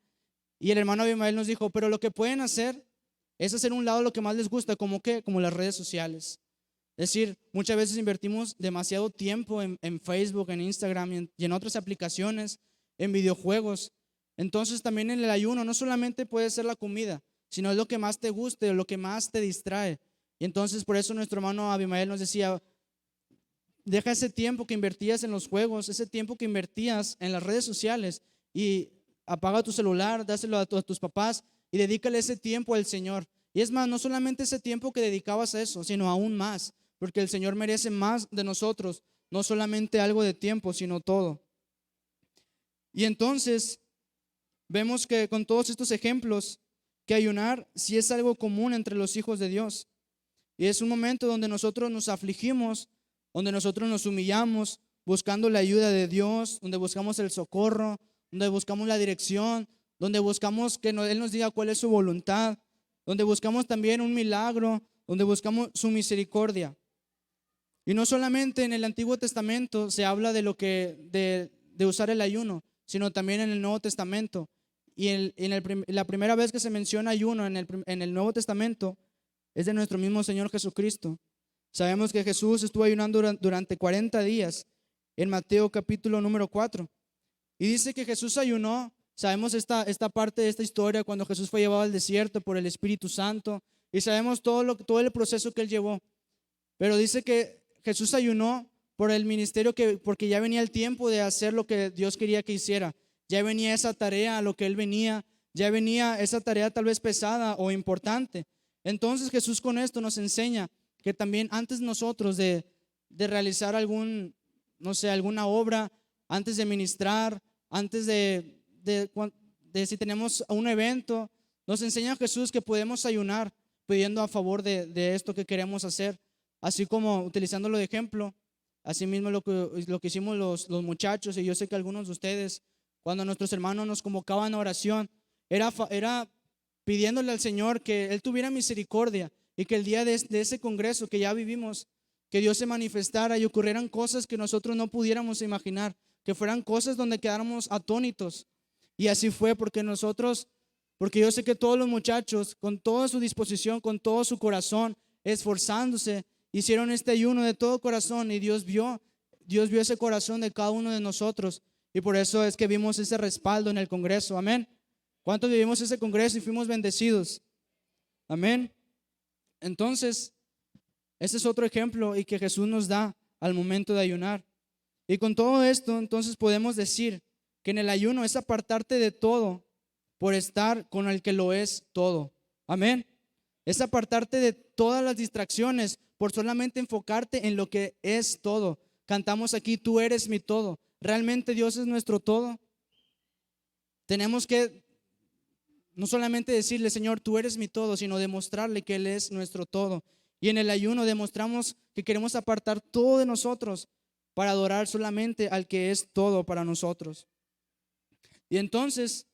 Y el hermano Abimael nos dijo: pero lo que pueden hacer es hacer a un lado lo que más les gusta, como las redes sociales. Es decir, muchas veces invertimos demasiado tiempo en Facebook, en Instagram y en otras aplicaciones, en videojuegos. Entonces también en el ayuno no solamente puede ser la comida, sino es lo que más te guste o lo que más te distrae. Y entonces por eso nuestro hermano Abimael nos decía: deja ese tiempo que invertías en los juegos, ese tiempo que invertías en las redes sociales, y apaga tu celular, dáselo a tus papás y dedícale ese tiempo al Señor. Y es más, no solamente ese tiempo que dedicabas a eso, sino aún más, porque el Señor merece más de nosotros, no solamente algo de tiempo, sino todo. Y entonces vemos que con todos estos ejemplos, que ayunar sí es algo común entre los hijos de Dios. Y es un momento donde nosotros nos afligimos, donde nosotros nos humillamos, buscando la ayuda de Dios, donde buscamos el socorro, donde buscamos la dirección, donde buscamos que Él nos diga cuál es su voluntad, donde buscamos también un milagro, donde buscamos su misericordia. Y no solamente en el Antiguo Testamento se habla de de usar el ayuno, sino también en el Nuevo Testamento. Y la primera vez que se menciona ayuno en el Nuevo Testamento es de nuestro mismo Señor Jesucristo. Sabemos que Jesús estuvo ayunando durante 40 días en Mateo capítulo número 4. Y dice que Jesús ayunó. Sabemos esta parte de esta historia cuando Jesús fue llevado al desierto por el Espíritu Santo. Y sabemos todo el proceso que él llevó. Pero dice que Jesús ayunó por el ministerio, porque ya venía el tiempo de hacer lo que Dios quería que hiciera. Ya venía esa tarea a lo que él venía. Ya venía esa tarea tal vez pesada o importante. Entonces Jesús con esto nos enseña que también antes nosotros de realizar alguna obra, antes de ministrar, antes de si tenemos un evento, nos enseña Jesús que podemos ayunar pidiendo a favor de esto que queremos hacer, así como utilizándolo de ejemplo. Así mismo lo que hicimos los muchachos, y yo sé que algunos de ustedes, cuando nuestros hermanos nos convocaban a oración, era pidiéndole al Señor que Él tuviera misericordia y que el día de ese congreso que ya vivimos, que Dios se manifestara y ocurrieran cosas que nosotros no pudiéramos imaginar, que fueran cosas donde quedáramos atónitos. Y así fue porque yo sé que todos los muchachos, con toda su disposición, con todo su corazón, esforzándose, hicieron este ayuno de todo corazón, y Dios vio ese corazón de cada uno de nosotros, y por eso es que vimos ese respaldo en el congreso. Amén. ¿Cuántos vivimos ese congreso y fuimos bendecidos? Amén. Entonces, ese es otro ejemplo y que Jesús nos da al momento de ayunar. Y con todo esto, entonces podemos decir que en el ayuno es apartarte de todo por estar con el que lo es todo. Amén. Es apartarte de todas las distracciones por solamente enfocarte en lo que es todo. Cantamos aquí, tú eres mi todo. ¿Realmente Dios es nuestro todo? Tenemos que no solamente decirle, Señor, tú eres mi todo, sino demostrarle que Él es nuestro todo. Y en el ayuno demostramos que queremos apartar todo de nosotros para adorar solamente al que es todo para nosotros. Y entonces,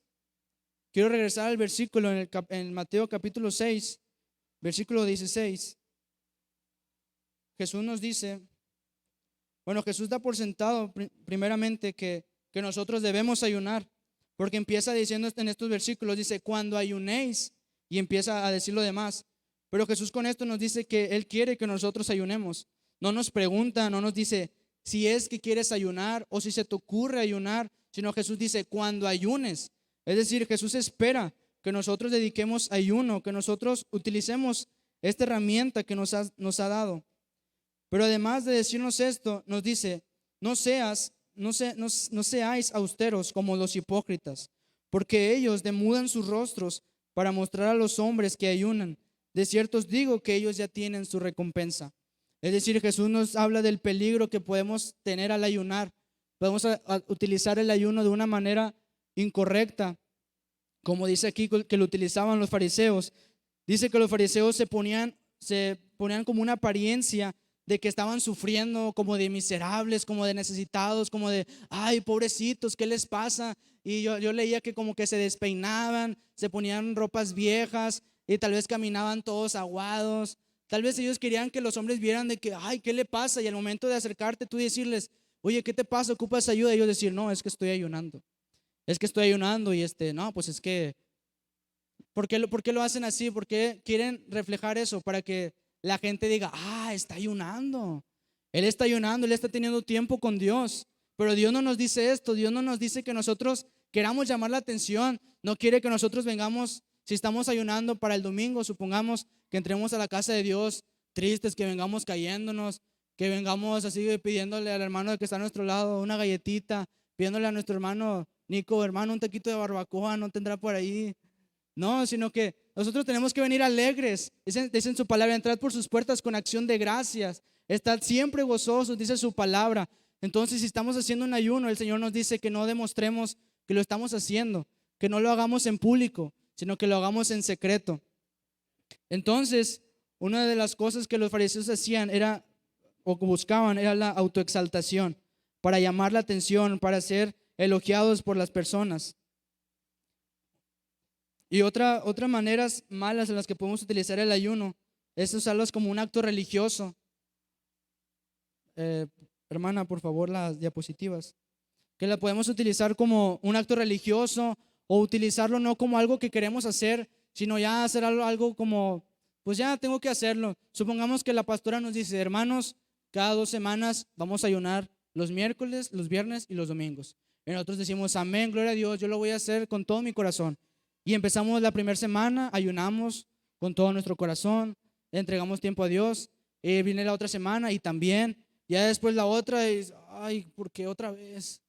quiero regresar al versículo en Mateo capítulo 6, versículo 16. Jesús nos dice, Jesús da por sentado primeramente que nosotros debemos ayunar, porque empieza diciendo en estos versículos, dice, cuando ayunéis, y empieza a decir lo demás. Pero Jesús con esto nos dice que Él quiere que nosotros ayunemos. No nos pregunta, no nos dice si es que quieres ayunar o si se te ocurre ayunar, sino Jesús dice cuando ayunes. Es decir, Jesús espera que nosotros dediquemos ayuno, que nosotros utilicemos esta herramienta que nos ha dado. Pero además de decirnos esto, nos dice, no seáis austeros como los hipócritas, porque ellos demudan sus rostros para mostrar a los hombres que ayunan. De cierto os digo que ellos ya tienen su recompensa. Es decir, Jesús nos habla del peligro que podemos tener al ayunar. Podemos utilizar el ayuno de una manera incorrecta, como dice aquí que lo utilizaban los fariseos. Dice que los fariseos se ponían como una apariencia de que estaban sufriendo, como de miserables, como de necesitados, como de, ay, pobrecitos, ¿qué les pasa? Y yo leía que como que se despeinaban, se ponían ropas viejas y tal vez caminaban todos aguados. Tal vez ellos querían que los hombres vieran de que, ay, ¿qué le pasa? Y al momento de acercarte tú decirles, oye, ¿qué te pasa? ¿Ocupas ayuda? Y ellos decir, no, es que estoy ayunando. Es que estoy ayunando y no, pues es que, ¿por qué lo hacen así? ¿Por qué quieren reflejar eso? Para que la gente diga, está ayunando. Él está ayunando, él está teniendo tiempo con Dios. Pero Dios no nos dice esto. Dios no nos dice que nosotros queramos llamar la atención. No quiere que nosotros vengamos, si estamos ayunando para el domingo, supongamos que entremos a la casa de Dios tristes, que vengamos cayéndonos, que vengamos así pidiéndole al hermano que está a nuestro lado una galletita, pidiéndole a nuestro hermano Nico, hermano, un taquito de barbacoa, no tendrá por ahí. No, sino que nosotros tenemos que venir alegres. Dice en su palabra, entrad por sus puertas con acción de gracias. Estad siempre gozosos, dice su palabra. Entonces, si estamos haciendo un ayuno, el Señor nos dice que no demostremos que lo estamos haciendo, que no lo hagamos en público, sino que lo hagamos en secreto. Entonces, una de las cosas que los fariseos hacían o buscaban era la autoexaltación, para llamar la atención, para ser elogiados por las personas. Y otras maneras malas en las que podemos utilizar el ayuno es usarlos como un acto religioso. hermana, por favor, las diapositivas, que la podemos utilizar como un acto religioso o utilizarlo no como algo que queremos hacer, sino ya hacer algo como, pues ya tengo que hacerlo. Supongamos que la pastora nos dice, hermanos, cada 2 semanas vamos a ayunar los miércoles, los viernes y los domingos. Y nosotros decimos, amén, gloria a Dios, yo lo voy a hacer con todo mi corazón. Y empezamos la primera semana, ayunamos con todo nuestro corazón, entregamos tiempo a Dios. Y viene la otra semana y también, ya después la otra, y ay, ¿por qué otra vez?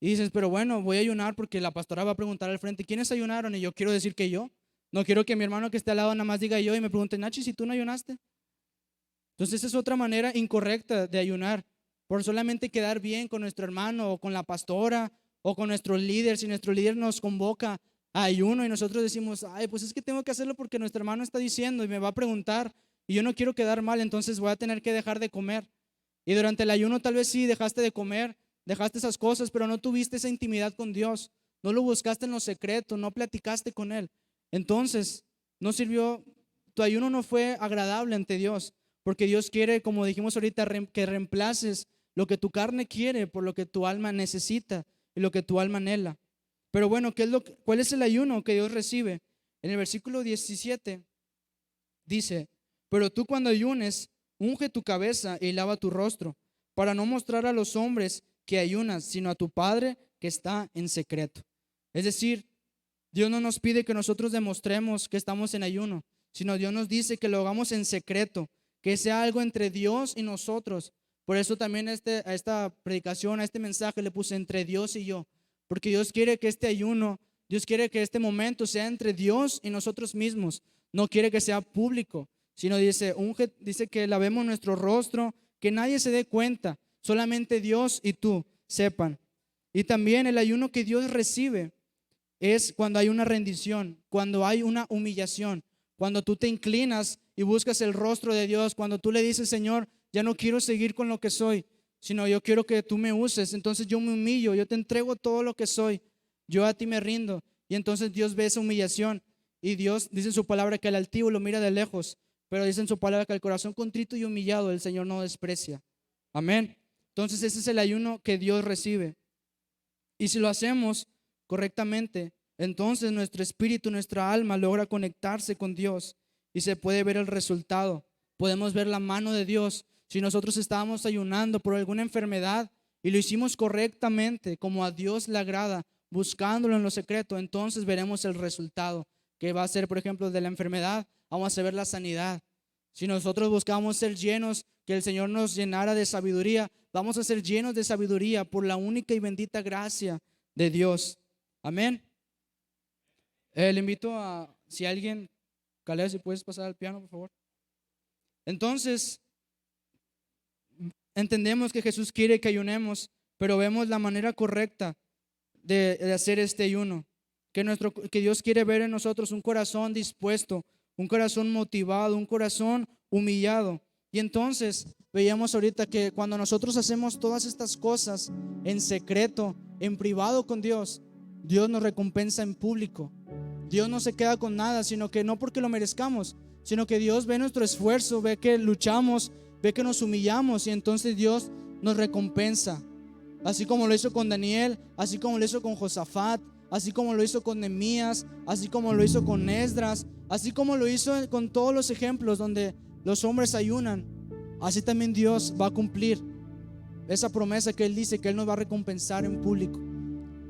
Y dices, pero bueno, voy a ayunar porque la pastora va a preguntar al frente, ¿quiénes ayunaron? Y yo quiero decir que yo. No quiero que mi hermano que esté al lado nada más diga yo y me pregunte, Nachi, si tú no ayunaste. Entonces esa es otra manera incorrecta de ayunar, por solamente quedar bien con nuestro hermano o con la pastora o con nuestro líder. Si nuestro líder nos convoca a ayuno y nosotros decimos, ay, pues es que tengo que hacerlo porque nuestro hermano está diciendo y me va a preguntar y yo no quiero quedar mal, entonces voy a tener que dejar de comer. Y durante el ayuno tal vez sí dejaste de comer, dejaste esas cosas, pero no tuviste esa intimidad con Dios, no lo buscaste en lo secreto, no platicaste con Él. Entonces no sirvió, tu ayuno no fue agradable ante Dios, porque Dios quiere, como dijimos ahorita, que reemplaces lo que tu carne quiere por lo que tu alma necesita y lo que tu alma anhela. Pero bueno, ¿cuál es el ayuno que Dios recibe? En el versículo 17 dice, pero tú cuando ayunes, unge tu cabeza y lava tu rostro, para no mostrar a los hombres que ayunas, sino a tu Padre que está en secreto. Es decir, Dios no nos pide que nosotros demostremos que estamos en ayuno, sino Dios nos dice que lo hagamos en secreto, que sea algo entre Dios y nosotros. Por eso también a esta predicación, a este mensaje le puse entre Dios y yo, porque Dios quiere que este ayuno, Dios quiere que este momento sea entre Dios y nosotros mismos. No quiere que sea público, sino dice que lavemos nuestro rostro, que nadie se dé cuenta, solamente Dios y tú sepan. Y también el ayuno que Dios recibe es cuando hay una rendición, cuando hay una humillación, cuando tú te inclinas y buscas el rostro de Dios, cuando tú le dices, Señor, ya no quiero seguir con lo que soy, sino yo quiero que tú me uses. Entonces yo me humillo, yo te entrego todo lo que soy, yo a ti me rindo. Y entonces Dios ve esa humillación. Y Dios dice en su palabra que el altivo lo mira de lejos, pero dice en su palabra que el corazón contrito y humillado el Señor no desprecia. Amén. Entonces ese es el ayuno que Dios recibe. Y si lo hacemos correctamente, entonces nuestro espíritu, nuestra alma logra conectarse con Dios y se puede ver el resultado. Podemos ver la mano de Dios. Si nosotros estábamos ayunando por alguna enfermedad y lo hicimos correctamente, como a Dios le agrada, buscándolo en lo secreto, entonces veremos el resultado, que va a ser, por ejemplo, de la enfermedad, vamos a ver la sanidad. Si nosotros buscamos ser llenos, que el Señor nos llenara de sabiduría, vamos a ser llenos de sabiduría por la única y bendita gracia de Dios. Amén. Le invito a, si alguien, Caleb, si puedes pasar al piano, por favor. Entonces, entendemos que Jesús quiere que ayunemos, pero vemos la manera correcta de hacer este ayuno. Que Dios quiere ver en nosotros un corazón dispuesto, un corazón motivado, un corazón humillado. Y entonces veíamos ahorita que cuando nosotros hacemos todas estas cosas en secreto, en privado con Dios, Dios nos recompensa en público. Dios no se queda con nada, sino que no porque lo merezcamos, sino que Dios ve nuestro esfuerzo, ve que luchamos, ve que nos humillamos y entonces Dios nos recompensa. Así como lo hizo con Daniel, así como lo hizo con Josafat, así como lo hizo con Nehemías, así como lo hizo con Esdras, así como lo hizo con todos los ejemplos donde los hombres ayunan. Así también Dios va a cumplir esa promesa que Él dice que Él nos va a recompensar en público.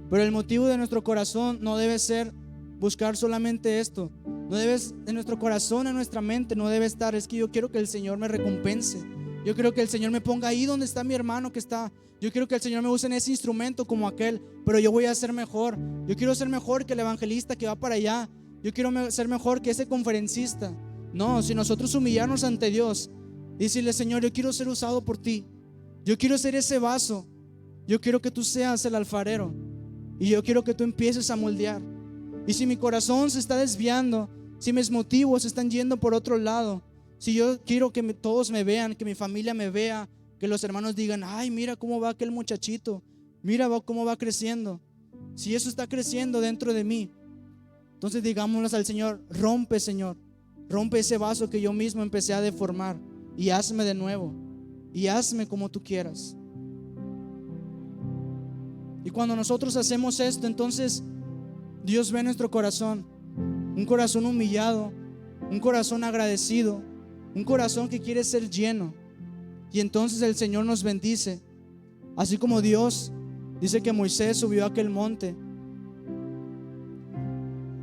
Pero el motivo de nuestro corazón no debe ser buscar solamente esto. No debes, en nuestro corazón, en nuestra mente, no debe estar, es que yo quiero que el Señor me recompense. Yo quiero que el Señor me ponga ahí donde está mi hermano que está. Yo quiero que el Señor me use en ese instrumento como aquel, pero yo voy a ser mejor. Yo quiero ser mejor que el evangelista que va para allá. Yo quiero ser mejor que ese conferencista. No, si nosotros humillarnos ante Dios y decirle, Señor, yo quiero ser usado por ti. Yo quiero ser ese vaso. Yo quiero que tú seas el alfarero y yo quiero que tú empieces a moldear. Y si mi corazón se está desviando, si mis motivos están yendo por otro lado, si yo quiero que todos me vean, que mi familia me vea, que los hermanos digan, ay, mira cómo va aquel muchachito, mira cómo va creciendo. Si eso está creciendo dentro de mí, entonces digámosle al Señor, Señor, rompe ese vaso que yo mismo empecé a deformar y hazme de nuevo. y hazme como tú quieras. Y cuando nosotros hacemos esto, entonces Dios ve nuestro corazón, un corazón humillado, un corazón agradecido, un corazón que quiere ser lleno. Y entonces el Señor nos bendice. Así como Dios dice que Moisés subió a aquel monte,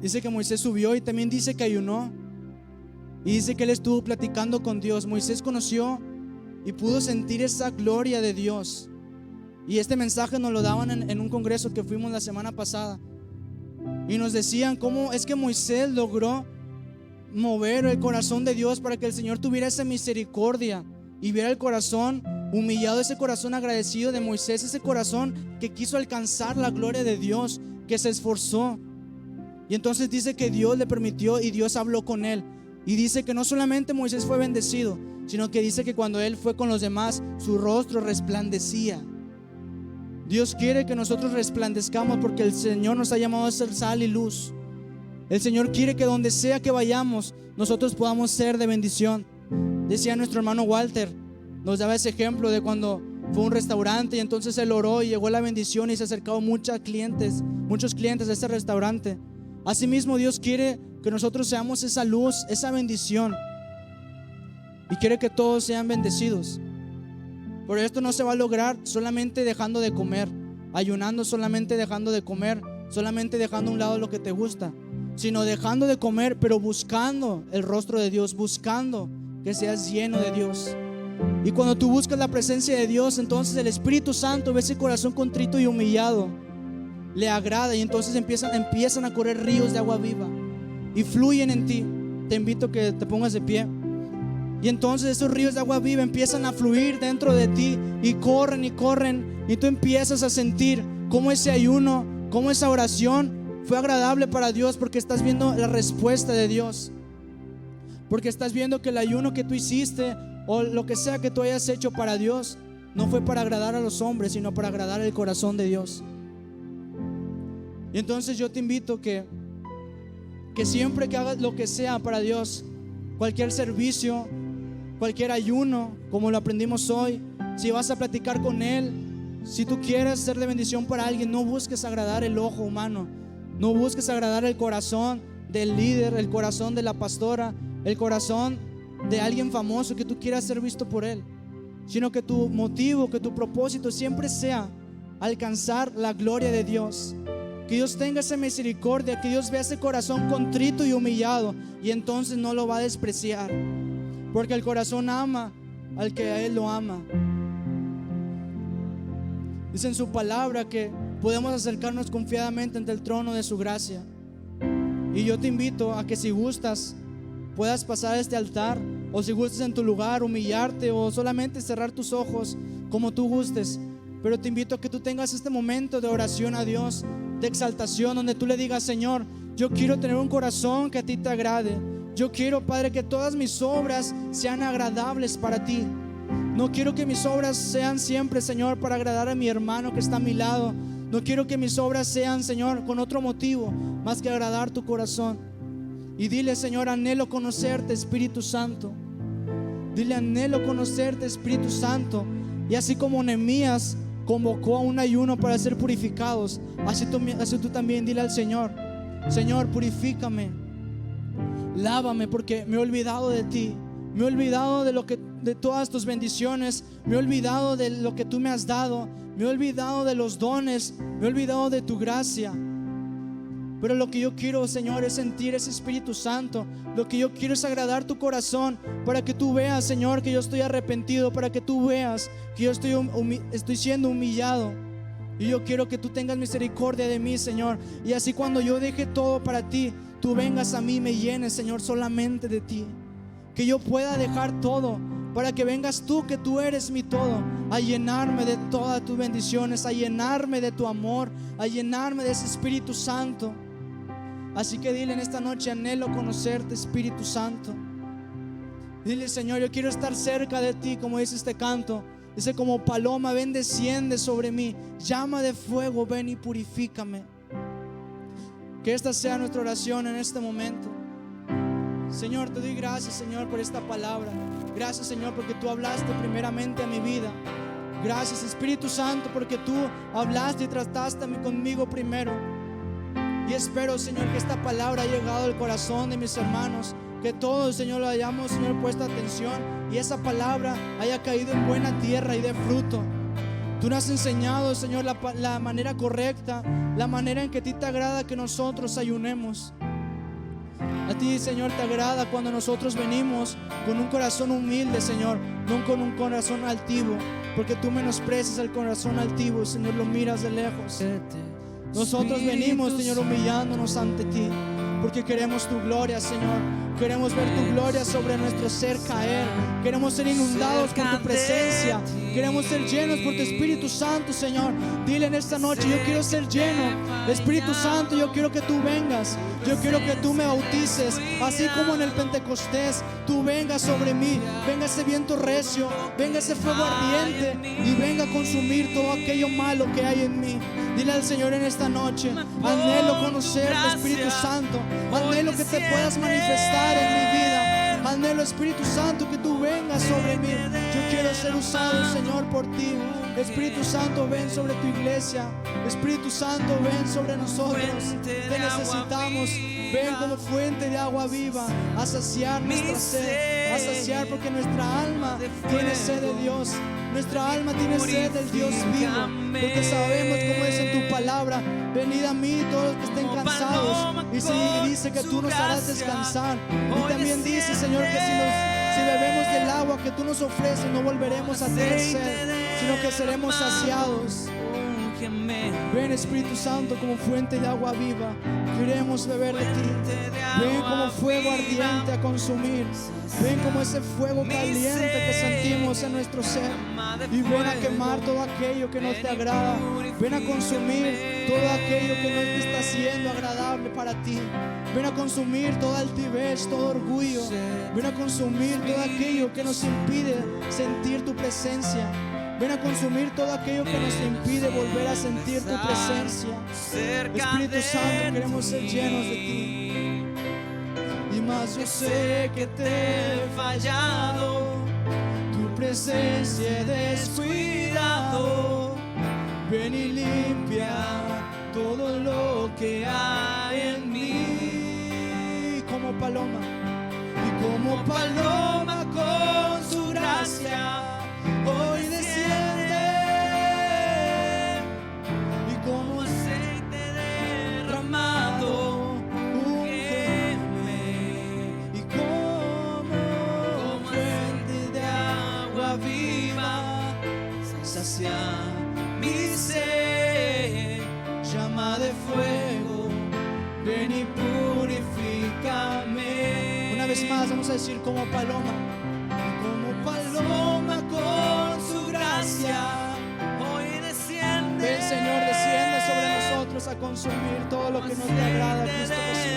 dice que Moisés subió y también dice que ayunó, y dice que él estuvo platicando con Dios. Moisés conoció y pudo sentir esa gloria de Dios. Y este mensaje nos lo daban en un congreso que fuimos la semana pasada, y nos decían cómo es que Moisés logró mover el corazón de Dios para que el Señor tuviera esa misericordia y viera el corazón humillado, ese corazón agradecido de Moisés, ese corazón que quiso alcanzar la gloria de Dios, que se esforzó. Y entonces dice que Dios le permitió y Dios habló con él. Y dice que no solamente Moisés fue bendecido, sino que dice que cuando él fue con los demás, su rostro resplandecía. Dios quiere que nosotros resplandezcamos, porque el Señor nos ha llamado a ser sal y luz. El Señor quiere que donde sea que vayamos, nosotros podamos ser de bendición. Decía nuestro hermano Walter, nos daba ese ejemplo de cuando fue a un restaurante y entonces él oró y llegó la bendición y se acercaron muchos clientes a ese restaurante. Asimismo, Dios quiere que nosotros seamos esa luz, esa bendición, y quiere que todos sean bendecidos. Pero esto no se va a lograr solamente dejando de comer, ayunando, solamente dejando de comer, solamente dejando a un lado lo que te gusta, sino dejando de comer, pero buscando el rostro de Dios, buscando que seas lleno de Dios. Y cuando tú buscas la presencia de Dios, entonces el Espíritu Santo ve ese corazón contrito y humillado, le agrada, y entonces empiezan a correr ríos de agua viva y fluyen en ti. Te invito a que te pongas de pie. Y entonces esos ríos de agua viva empiezan a fluir dentro de ti y corren, y tú empiezas a sentir cómo ese ayuno, cómo esa oración fue agradable para Dios, porque estás viendo la respuesta de Dios, porque estás viendo que el ayuno que tú hiciste o lo que sea que tú hayas hecho para Dios no fue para agradar a los hombres, sino para agradar el corazón de Dios. Y entonces yo te invito que siempre que hagas lo que sea para Dios, cualquier servicio, cualquier ayuno, como lo aprendimos hoy, si vas a platicar con Él, si tú quieres ser de bendición para alguien, no busques agradar el ojo humano, no busques agradar el corazón del líder, el corazón de la pastora, el corazón de alguien famoso que tú quieras ser visto por Él, sino que tu motivo, que tu propósito siempre sea alcanzar la gloria de Dios. Que Dios tenga esa misericordia, que Dios vea ese corazón contrito y humillado, y entonces no lo va a despreciar, porque el corazón ama al que a Él lo ama. Dice en su palabra que podemos acercarnos confiadamente ante el trono de su gracia. Y yo te invito a que, si gustas, puedas pasar a este altar, o si gustas en tu lugar humillarte, o solamente cerrar tus ojos, como tú gustes. Pero te invito a que tú tengas este momento de oración a Dios, de exaltación, donde tú le digas: Señor, yo quiero tener un corazón que a ti te agrade. Yo quiero, Padre, que todas mis obras sean agradables para ti. No quiero que mis obras sean siempre, Señor, para agradar a mi hermano que está a mi lado. No quiero que mis obras sean, Señor, con otro motivo más que agradar tu corazón. Y dile: Señor, anhelo conocerte, Espíritu Santo. Dile: anhelo conocerte, Espíritu Santo. Y así como Nehemías convocó a un ayuno para ser purificados, así tú también dile al Señor: Señor, purifícame, lávame, porque me he olvidado de ti, me he olvidado de todas tus bendiciones, me he olvidado de lo que tú me has dado, me he olvidado de los dones, me he olvidado de tu gracia. Pero lo que yo quiero, Señor, es sentir ese Espíritu Santo. Lo que yo quiero es agradar tu corazón, para que tú veas, Señor, que yo estoy arrepentido, para que tú veas que yo estoy siendo humillado. Y yo quiero que tú tengas misericordia de mí, Señor. Y así, cuando yo deje todo para ti, tú vengas a mí y me llenes, Señor, solamente de ti. Que yo pueda dejar todo para que vengas tú, que tú eres mi todo, a llenarme de todas tus bendiciones, a llenarme de tu amor, a llenarme de ese Espíritu Santo. Así que dile en esta noche: anhelo conocerte, Espíritu Santo. Dile: Señor, yo quiero estar cerca de ti, como dice este canto. Dice: como paloma, ven, desciende sobre mí, llama de fuego, ven y purifícame. Que esta sea nuestra oración en este momento. Señor, te doy gracias, Señor, por esta palabra. Gracias, Señor, porque tú hablaste primeramente a mi vida. Gracias, Espíritu Santo, porque tú hablaste y trataste conmigo primero. Y espero, Señor, que esta palabra haya llegado al corazón de mis hermanos, que todos, Señor, lo hayamos, Señor, puesto atención y esa palabra haya caído en buena tierra y dé fruto. Tú nos has enseñado, Señor, la manera correcta, la manera en que a ti te agrada que nosotros ayunemos. A ti, Señor, te agrada cuando nosotros venimos con un corazón humilde, Señor, no con un corazón altivo, porque tú menosprecias el corazón altivo, Señor, lo miras de lejos. Nosotros venimos, Señor, humillándonos ante ti, porque queremos tu gloria, Señor. Queremos ver tu gloria sobre nuestro ser caer. Queremos ser inundados por tu presencia. Queremos ser llenos por tu Espíritu Santo, Señor. Dile en esta noche: yo quiero ser lleno. Espíritu Santo, yo quiero que tú vengas. Yo quiero que tú me bautices, así como en el Pentecostés. Tú vengas sobre mí. Venga ese viento recio, venga ese fuego ardiente y venga a consumir todo aquello malo que hay en mí. Dile al Señor en esta noche: anhelo conocerte, Espíritu Santo. Anhelo que te puedas manifestar en mi vida. Anhelo, Espíritu Santo, que tú vengas sobre mí. Yo quiero ser usado, Señor, por ti. Espíritu Santo, ven sobre tu iglesia. Espíritu Santo, ven sobre nosotros. Te necesitamos. Ven como fuente de agua viva a saciar nuestra sed, a saciar, porque nuestra alma tiene sed de Dios. Nuestra alma tiene sed del Dios vivo, porque sabemos, como dice en tu palabra: venid a mí todos los que estén cansados, y dice que tú nos harás descansar. Y también dice, Señor, que si bebemos del agua que tú nos ofreces, no volveremos a tener sed, sino que seremos saciados. Ven, Espíritu Santo, como fuente de agua viva. Queremos beber de ti. Ven como fuego ardiente a consumir. Ven como ese fuego caliente que sentimos en nuestro ser. Y ven a quemar todo aquello que no te agrada. Ven a consumir todo aquello que no te está siendo agradable para ti. Ven a consumir toda altivez, todo orgullo. Ven a consumir todo aquello que nos impide sentir tu presencia. Ven a consumir todo aquello que nos impide volver a sentir tu presencia. Espíritu Santo, queremos ser llenos de ti. Y más yo sé que te he fallado, tu presencia he descuidado. Ven y limpia todo lo que hay en mí. Como paloma, y como paloma con su gracia hoy desciende, y como aceite derramado úngeme, y como fuente de agua viva sacia mi sed. Llama de fuego, ven y purifícame. Una vez más vamos a decir: como paloma, paloma con su gracia hoy desciende. Ven, Señor, desciende sobre nosotros a consumir todo lo que no te agrada, Cristo Jesús.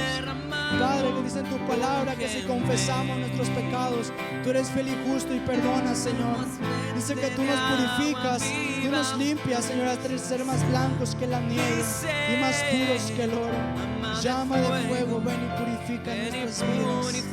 Padre, que dice en tu palabra que si confesamos nuestros pecados, tú eres fiel y justo y perdonas, Señor. Dice que tú nos purificas, tú nos limpias, Señor, hasta ser más blancos que la nieve y más puros que el oro. Llama de fuego, ven y purifica nuestras vidas.